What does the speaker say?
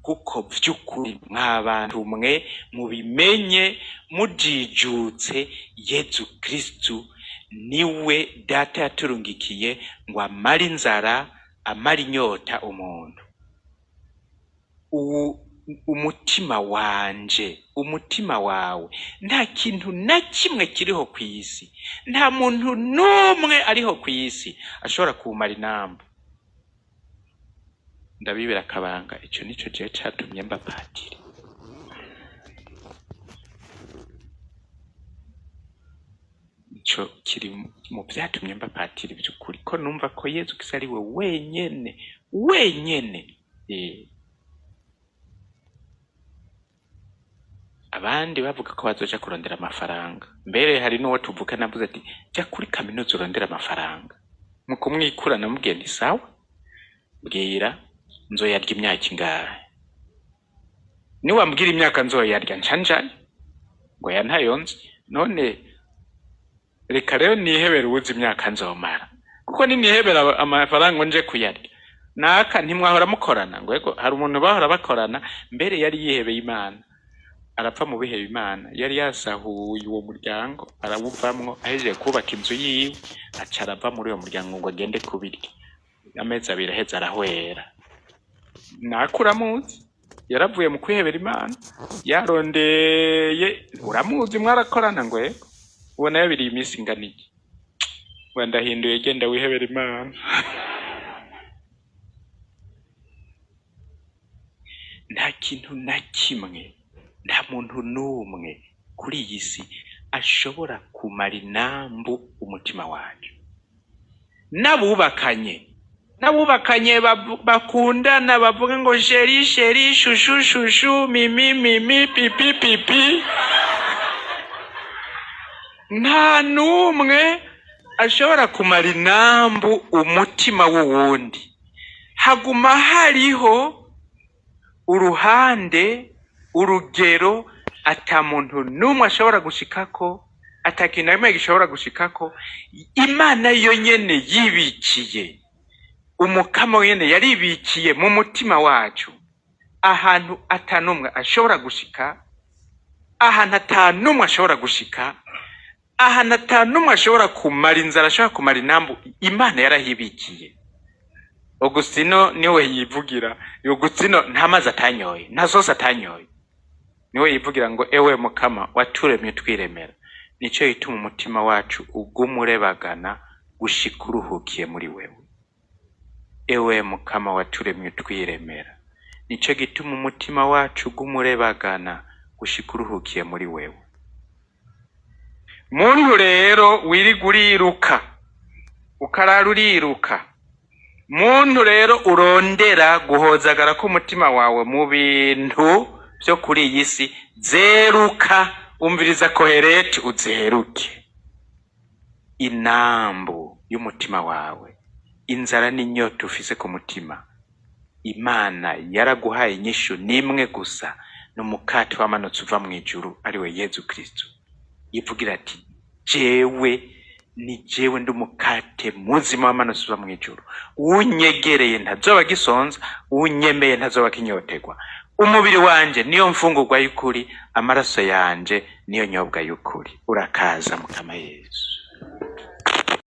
kuko vy'ukuri mw'abantu mwe mubimenye mujijutse Yezu Kristu niwe data yaturungikiye ngo amara inzara amara inyota umuntu. Umutima wanje, umutima wawe, nta kintu na kimwe kiriho kw'isi, nta muntu n'umwe ariho kw'isi ashobora kumara inamba. Ndabibera akabanga, ico nico jewe catumye mba patiri. Ico kiri mu vyatumye mba patiri by'ukuri, ko numva ko Yezu Kristo ari we wenyene. Abandi bavuga ko bazoja kurondera amafaranga. Mbere hari n'uwo tuvuka navuze ati jya kuri kaminuza urondera amafaranga. Mu kumwikura namubwiye nti sawa, bwira nzoyarya imyaka ingahe. Niwambwira imyaka nzoyarya ncanjanye ngo yantayonze. None reka rero nihebera ubuze imyaka nzomara, kuko ninihebera amafaranga nje kuyarya naka ntimwahora mukorana. Ngo yego hari umuntu bahora bakorana, mbere yari yihebeye Imana arapfa mu bihebe Imana. Yari yasahuye uwo muryango arawuvamwo, ahejeje kubaka inzu yiwe aca arava muri uwo muryango ngo agende kubirya. Amezi abiri aheze arahwera. Nakuramuzi yaravuye mu kwihebera Imana, yarondeye uramuzi mwarakorana. Ngo yego ubona yabiriye iminsi ingana iki? Wandahinduye genda wihebera Imana. Nta kintu na kimwe, nta muntu n'umwe kuri iyi si ashobora kumara inambu umutima wacu. N'abubakanye bakundana bavuga ngo sheri sheri shushu shushu mimi mimi pipi pipi, nta n'umwe ashobora kumara inambu umutima w'uwundi. Haguma hariho uruhande, urugero ata muntu n'umwe ashobora gushikako, atakintu na kimwe gishobora gushikako. Imana yo nyene yibikiye, umukama wene yaribikiye mu mutima wacu ahantu ata n'umwe ashobora gushika, ahantu ata n'umwe ashobora gushika, ahantu ata n'umwe ashobora kumara inzara, ashobora kumara inambu. Imana yarahibikiye. Augustino niwe yivugira, Augustino nta mazi atanyoye, nta sosi atanyoye, niwe yivugira ngo ewe mukama waturemye twiremera, nico gituma umutima wacu ugumurebagana gushika uruhukiye muri wewe. Ewe mukama waturemye twiremera, nico gituma umutima wacu ugumurebagana gushika uruhukiye muri wewe. Muntu rero wiriguriruka ukarara uriruka, muntu rero urondera guhozagara ko umutima wawe mu bintu byo kuri iyi si, zeruka, umviriza kohereti uzeruke. Inambu y'umutima wawe, inzara n'inyota ufise ku mutima, Imana yaraguhaye inyishu nimwe gusa, n'umukate wamanutse uva mu ijuru ari we Yezu Kristo. Yivugira ati ni jewe ndumukate muzima wamanutse uva mu ijuru, unyegereye ntazoba gisonza, unyemeye ntazoba kinyotegwa. Umubiri wanje niyo mfungurwa y'ukuri, amaraso yanje niyo nyobwa y'ukuri. Urakaza mukama Yesu.